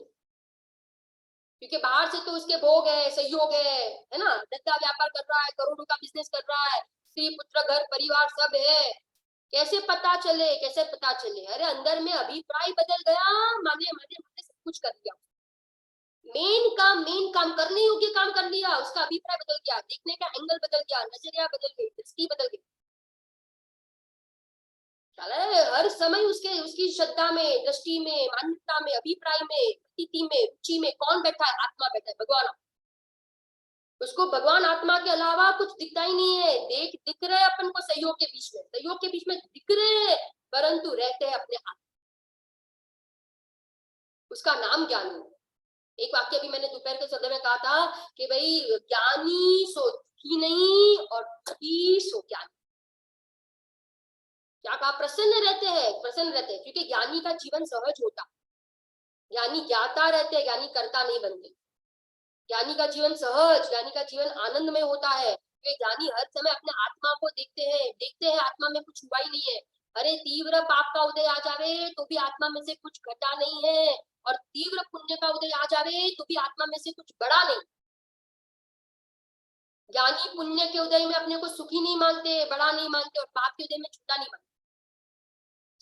क्योंकि बाहर से तो उसके भोग है, सहयोग है ना, धंधा व्यापार कर रहा है, करोड़ों का बिजनेस कर रहा है, स्त्री पुत्र घर परिवार सब है। कैसे पता चले, कैसे पता चले? अरे अंदर में अभिप्राय बदल गया, माने माने माने सब कुछ कर दिया। मेन काम करने योग्य काम कर लिया, उसका अभिप्राय बदल गया, देखने का एंगल बदल गया, नजरिया बदल गई, दृष्टि बदल गई। हर समय उसकी श्रद्धा में, दृष्टि में, मान्यता में, अभिप्राय में, स्थिति में, रुचि में कौन बैठा है? आत्मा बैठा है, भगवान। उसको भगवान आत्मा के अलावा कुछ दिखता ही नहीं है। दिख रहे अपन को सहयोग के बीच में, सहयोग के बीच में दिख रहे, परंतु रहते हैं अपने हाथ। उसका नाम ज्ञानी। एक वाक्य भी मैंने दोपहर के सदन में कहा था कि भाई ज्ञानी सो दुखी नहीं और दुखी सो ज्ञानी। क्या कहा? प्रसन्न रहते हैं, प्रसन्न रहते हैं, क्योंकि ज्ञानी का जीवन सहज होता, ज्ञानी ज्ञाता रहते हैं, ज्ञानी कर्ता नहीं बनते। ज्ञानी का जीवन सहज, ज्ञानी का जीवन आनंद में होता है। वे ज्ञानी हर समय अपने आत्मा को देखते हैं आत्मा में कुछ हुआ ही नहीं है। अरे तीव्र पाप का उदय आ जावे तो भी आत्मा में से कुछ घटा नहीं है, और तीव्र पुण्य का उदय आ जावे तो भी आत्मा में से कुछ बढ़ा नहीं। ज्ञानी पुण्य के उदय में अपने को सुखी नहीं मानते, बड़ा नहीं मानते, और पाप के उदय में छोटा नहीं मानते।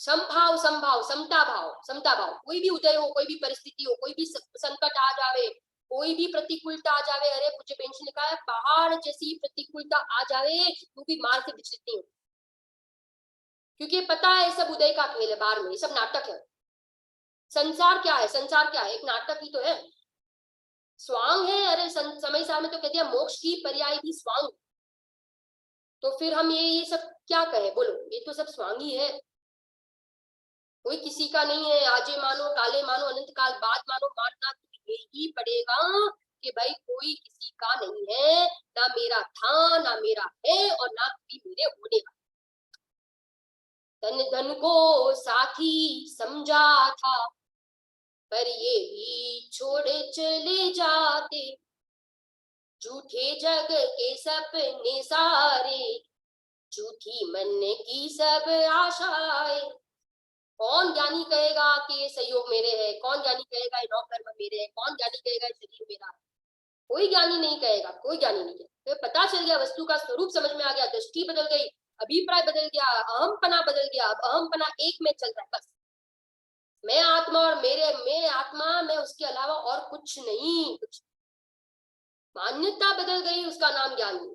समभाव, समता भाव। कोई भी उदय हो, कोई भी परिस्थिति हो, कोई भी संकट आ जावे, कोई भी प्रतिकूलता आ जावे, अरे मुझे पेंशन लिखा है पहाड़ जैसी प्रतिकूलता आ जावे तो भी मार से विचलित नहीं हो, क्योंकि पता है सब उदय का खेल है, बाहर में ये सब नाटक है। संसार क्या है? संसार क्या है? एक नाटक ही तो है, स्वांग है। अरे समय साल में तो कह दिया मोक्ष की पर्याय भी स्वांग, तो फिर हम ये सब क्या कहें? बोलो, ये तो सब स्वांग ही है। कोई किसी का नहीं है, आजे मानो काले मानो अनंत काल बाद मानो, मानना तो यही पड़ेगा कि भाई कोई किसी का नहीं है, ना मेरा था ना मेरा है और ना कभी मेरे होने वाला। धन धन को साथी समझा था पर ये भी छोड़ चले जाते, झूठे जग के सपने सारे, झूठी मन की सब आशाएं। कौन ज्ञानी कहेगा कि ये सहयोग मेरे है? कौन ज्ञानी कहेगा ये नौकर्म मेरे है? कौन ज्ञानी कहेगा ये शरीर मेरा है? कोई ज्ञानी नहीं कहेगा, कोई ज्ञानी नहीं कहेगा। तो पता चल गया, वस्तु का स्वरूप समझ में आ गया, दृष्टि बदल गई, अभिप्राय बदल गया, अहमपना बदल गया। अब अहमपना एक में चल रहा है, बस मैं आत्मा और मैं आत्मा, मैं उसके अलावा और कुछ नहीं। कुछ मान्यता बदल गई, उसका नाम ज्ञानी।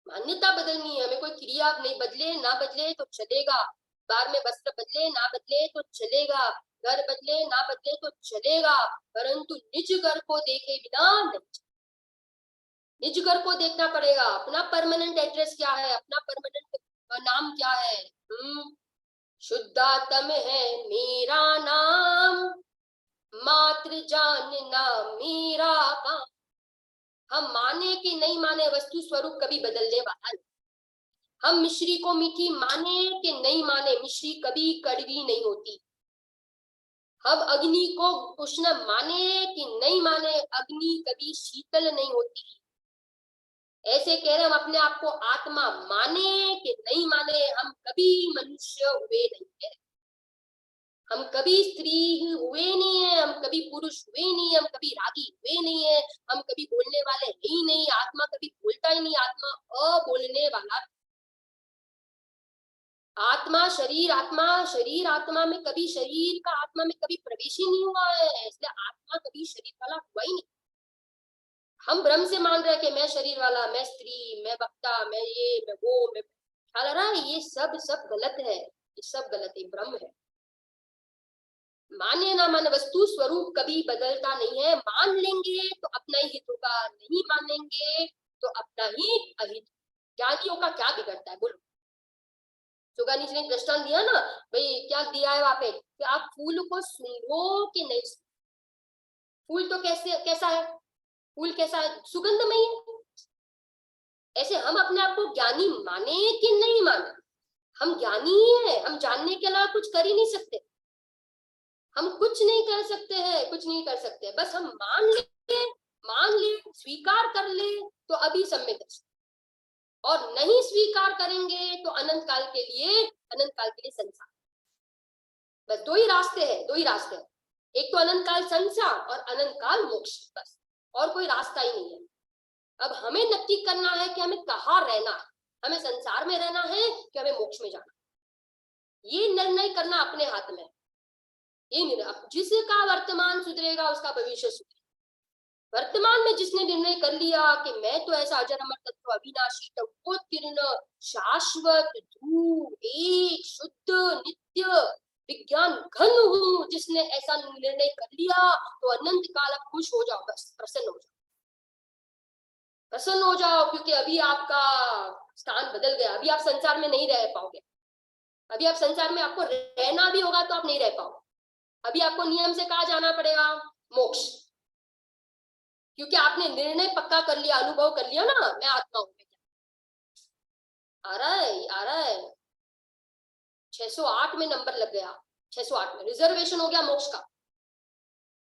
मान्यता बदलनी है हमें, कोई क्रिया नहीं बदले ना बदले तो चलेगा, बार में वस्त्र बदले ना बदले तो चलेगा, घर बदले ना बदले तो चलेगा, परंतु निज घर को देखे बिना नहीं। निज घर को देखना पड़ेगा, अपना परमानेंट एड्रेस क्या है, अपना परमानेंट नाम क्या है। शुद्धात्म है मेरा नाम, मात्र जानना मेरा काम। हम माने कि नहीं माने, वस्तु स्वरूप कभी बदलने वाला नहीं। हम मिश्री को मीठी माने कि नहीं माने, मिश्री कभी कड़वी नहीं होती। हम अग्नि को उष्ण माने कि नहीं माने, अग्नि कभी शीतल नहीं होती। ऐसे कह रहे हम अपने आप को आत्मा माने कि नहीं माने, हम कभी मनुष्य हुए नहीं है। हम कभी स्त्री हुए नहीं है, हम कभी पुरुष हुए नहीं है, हम कभी रागी हुए नहीं है, हम कभी बोलने वाले है ही नहीं। आत्मा कभी बोलता ही नहीं, आत्मा अबोलने वाला। शरीर आत्मा में कभी, शरीर का आत्मा में कभी प्रवेश ही नहीं हुआ है, इसलिए आत्मा कभी शरीर वाला हुआ ही नहीं। हम भ्रम से मान रहे हैं कि मैं शरीर वाला, मैं स्त्री, मैं वक्ता, मैं ये, मैं वो, मैं, ख्याल आ रहा है? ये सब गलत है, ये सब गलत है, भ्रम है। माने ना माने, वस्तु स्वरूप कभी बदलता नहीं है। मान लेंगे तो अपना ही हित होगा, नहीं मानेंगे तो अपना ही अहित। ज्ञानियों का क्या बिगड़ता है, बोलो? सुगानी जी ने दृष्टांत दिया ना, भाई क्या दिया है वहां पे कि आप फूल को सूंघो कि नहीं। फूल तो कैसा है? फूल कैसा है? सुगंधमय है। ऐसे हम अपने आप को ज्ञानी माने कि नहीं माने, हम ज्ञानी ही है, हम जानने के अलावा कुछ कर ही नहीं सकते। हम कुछ नहीं कर सकते हैं, कुछ नहीं कर सकते, बस हम मान ले, स्वीकार कर ले तो अभी सम्यक दर्शन, और नहीं स्वीकार करेंगे तो अनंत काल के लिए संसार। बस दो ही रास्ते हैं, दो ही रास्ते हैं। एक तो अनंत काल संसार और अनंत काल मोक्ष, बस, और कोई रास्ता ही नहीं है। अब हमें नक्की करना है कि हमें कहाँ रहना है, हमें संसार में रहना है कि हमें मोक्ष में जाना। ये निर्णय करना अपने हाथ में। ये निर्णय, जिसका वर्तमान सुधरेगा उसका भविष्य सुधरेगा। वर्तमान में जिसने निर्णय कर लिया कि मैं तो ऐसा अजर अमर तत्व अविनाशी टंकोत्तीर्ण शाश्वत ध्रुव एक शुद्ध नित्य विज्ञान घन हूं, जिसने ऐसा निर्णय कर लिया तो अनंत काल आप खुश हो जाओ, बस प्रसन्न हो जाओ, प्रसन्न हो जाओ, क्योंकि अभी आपका स्थान बदल गया। अभी आप संसार में नहीं रह पाओगे, अभी आप संसार में आपको रहना भी होगा तो आप नहीं रह पाओगे। अभी आपको नियम से कहा जाना पड़ेगा मोक्ष, क्योंकि आपने निर्णय पक्का कर लिया, अनुभव कर लिया ना, मैं आत्मा हूं। आ रहा है 608 में नंबर लग गया, 608 में रिजर्वेशन हो गया मोक्ष का।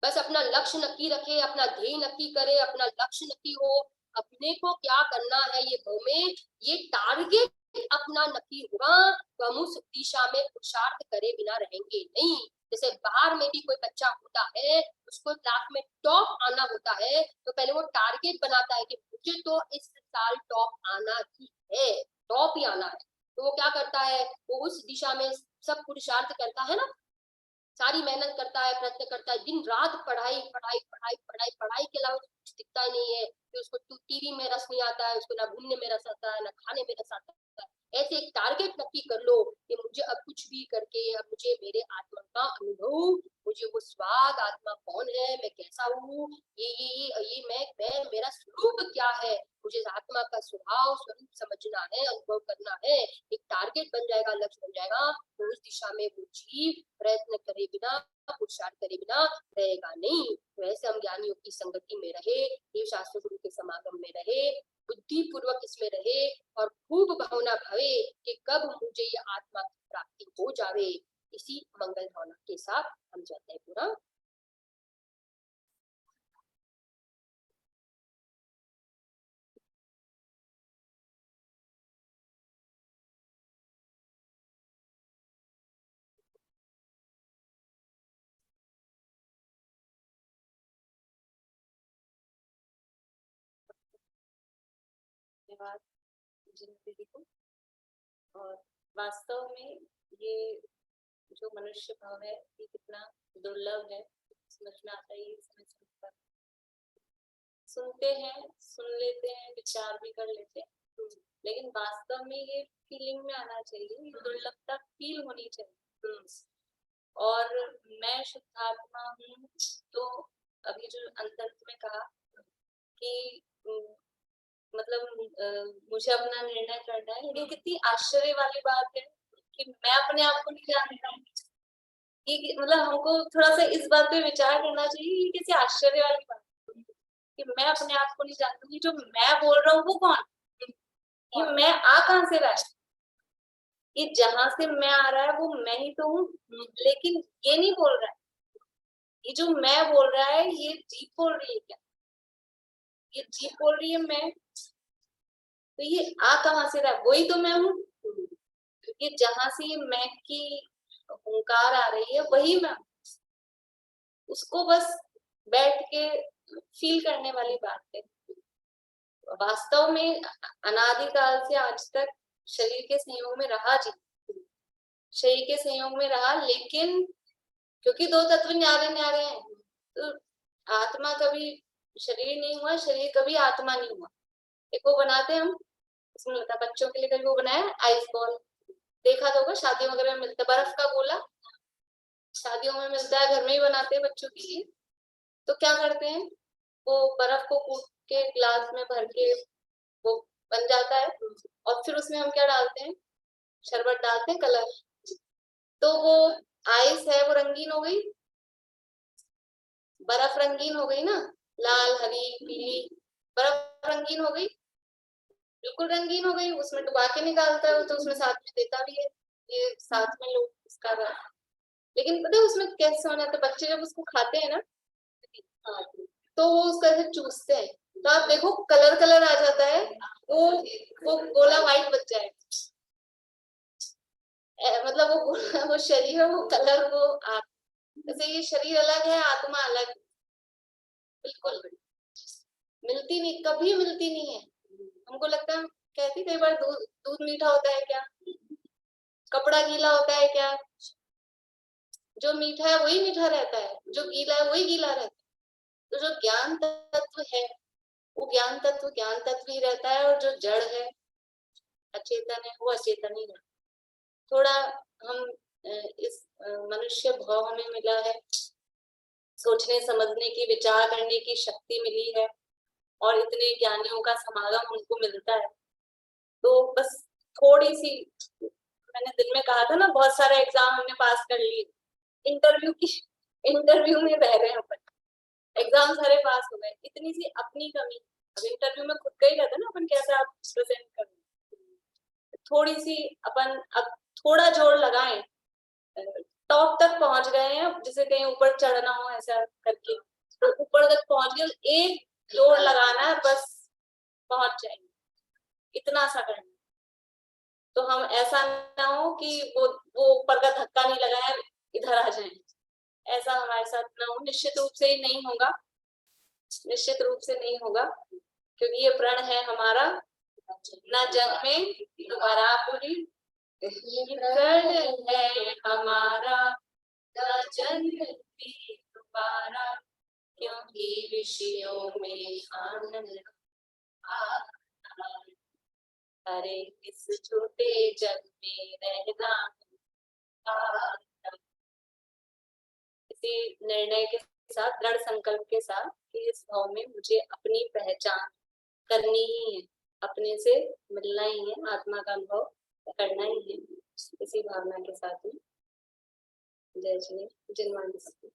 बस अपना लक्ष्य नक्की रखे, अपना ध्येय नक्की करे, अपना लक्ष्य नक्की हो, अपने को क्या करना है ये भाव में, ये टारगेट अपना नक्की होगा तो हम उस दिशा में पुरुषार्थ करे बिना रहेंगे नहीं। जैसे बाहर में भी कोई बच्चा होता है, उसको क्लास में टॉप आना होता है, तो पहले वो टारगेट बनाता है कि मुझे तो इस साल टॉप आना ही है, टॉप ही आना है। तो वो क्या करता है, वो उस दिशा में सब पुरुषार्थ करता है ना, सारी मेहनत करता है, प्रयत्न करता है, दिन रात पढ़ाई पढ़ाई पढ़ाई पढ़ाई पढ़ाई के अलावा कुछ दिखता ही नहीं है कि उसको टीवी में रस नहीं आता है, उसको ना घूमने में रस आता है, ना खाने में रस आता है। ऐसे एक टारगेट नक्की कर लो कि मुझे अब कुछ भी करके, अब मुझे मेरे आत्मा का अनुभव, मुझे वो स्वाद, आत्मा कौन है, मैं कैसा हूँ, ये मैं मेरा स्वरूप क्या है, मुझे आत्मा का स्वरूप समझना है, अनुभव करना है। एक टारगेट बन जाएगा, लक्ष्य बन जाएगा, तो उस दिशा में वो जीव प्रयत्न करे बिना, पुरुषार्थ करे बिना रहेगा नहीं। तो ऐसे हम ज्ञानियों की संगति में रहे, देव शास्त्र गुरु के समागम में रहे, बुद्धि पूर्वक इसमें रहे, और खूब भावना भावे कि कब मुझे ये आत्मा की प्राप्ति हो जावे। इसी मंगल भावना के साथ हम जाते हैं पूरा। धन्यवाद जिंदगी को। और वास्तव में ये जो मनुष्य भाव है ये कितना दुर्लभ है, समझ में आता है। ये समय पर सुनते हैं, सुन लेते हैं, विचार भी कर लेते हैं, लेकिन वास्तव में ये फीलिंग में आना चाहिए, ये दुर्लभता फील होनी चाहिए। और मैं शुद्धात्मा हूँ, तो अभी जो अंत में कहा कि मतलब मुझे अपना निर्णय करना है, ये कितनी आश्चर्य वाली बात है कि मैं अपने आप को नहीं जानता हूँ। ये मतलब हमको थोड़ा सा इस बात पे विचार करना चाहिए, ये कैसी आश्चर्य वाली बात है कि मैं अपने आप को नहीं जानती हूँ। जो मैं बोल रहा हूँ वो कौन, ये मैं आ कहाँ से रहा है, ये जहां से मैं आ रहा है वो मैं ही तो हूँ, लेकिन ये नहीं बोल रहा है। ये जो मैं बोल रहा है ये जीप बोल रही है क्या, ये जीप बोल रही है मैं, तो ये आ कहाँ से रहा है, वही तो मैं हूँ। ये जहां से ये मैं की हुंकार आ रही है वही मैं, उसको बस बैठ के फील करने वाली बात है। वास्तव में अनादिकाल से आज तक शरीर के संयोग में रहा जी, शरीर के संयोग में रहा, लेकिन क्योंकि दो तत्व न्यारे न्यारे हैं, तो आत्मा कभी शरीर नहीं हुआ, शरीर कभी आत्मा नहीं हुआ। एक वो बनाते हैं हम, इसमें लगता है बच्चों के लिए, कभी वो बनाया आइस बॉल, देखा तो होगा, शादियों वगैरह में मिलता है, बर्फ का गोला शादियों में मिलता है, घर में ही बनाते हैं बच्चों के लिए। तो क्या करते हैं, वो बर्फ को कूट के ग्लास में भर के वो बन जाता है, और फिर उसमें हम क्या डालते हैं, शरबत डालते हैं, कलर। तो वो आइस है वो रंगीन हो गई, बर्फ रंगीन हो गई ना, लाल हरी पीली, बर्फ रंगीन हो गई, बिल्कुल रंगीन हो गई। उसमें डुबा के निकालता है तो उसमें साथ में देता भी है, ये साथ में लोग उसका लेकिन पता है उसमें कैसे होना था, बच्चे जब उसको खाते हैं ना तो वो उसको ऐसे चूसते हैं, तो आप देखो कलर कलर आ जाता है, वो गोला व्हाइट बच जाए, मतलब वो शरीर है, वो कलर, वो जैसे ये शरीर अलग है, आत्मा अलग, बिल्कुल मिलती नहीं, कभी मिलती नहीं है। हमको लगता है, कहती कई बार दूध दूध मीठा होता है क्या, कपड़ा गीला होता है क्या, जो मीठा है वही मीठा रहता है, जो गीला है वही गीला रहता है। तो जो ज्ञान तत्व है वो ज्ञान तत्व ही रहता है, और जो जड़ है, अचेतन है, वो अचेतन ही रहता है। थोड़ा हम इस मनुष्य भाव हमें मिला है, सोचने समझने की, विचार करने की शक्ति मिली है, और इतने ज्ञानियों का समागम उनको मिलता है। तो बस थोड़ी सी, मैंने दिन में कहा था ना, बहुत सारे एग्जाम हमने पास कर लिए, इंटरव्यू में रह रहे हैं अपन, एग्जाम सारे पास हो गए, इतनी सी अपनी कमी। अब इंटरव्यू में खुद का ही रहता है ना, अपन कैसे आप प्रेजेंट कर, थोड़ी सी अपन अब थोड़ा जोर लगाएं, टॉप तक पहुंच गए हैं, जैसे कहीं ऊपर चढ़ना हो ऐसा करके, तो ऊपर तक पहुंच गए, एक जोर लगाना है बस, पहुंच जाएंगे, इतना सा करना। तो हम ऐसा ना हो कि वो ऊपर का धक्का नहीं लगाए, इधर आ जाए, ऐसा हमारे साथ ना हो। निश्चित रूप से ही नहीं होगा, निश्चित रूप से नहीं होगा, क्योंकि ये प्रण है हमारा, ना जग में दोबारा पूरी, ये प्रण है हमारा, ना जन्म भी दोबारा, क्योंकि विषयों में आनंद अरे इस छोटे जग में रहना। इसी निर्णय के साथ, दृढ़ संकल्प के साथ कि इस भाव में मुझे अपनी पहचान करनी ही है, अपने से मिलना ही है, आत्मा का अनुभव करना ही है, इसी भावना के साथ में जय श्री जन्मांतरी।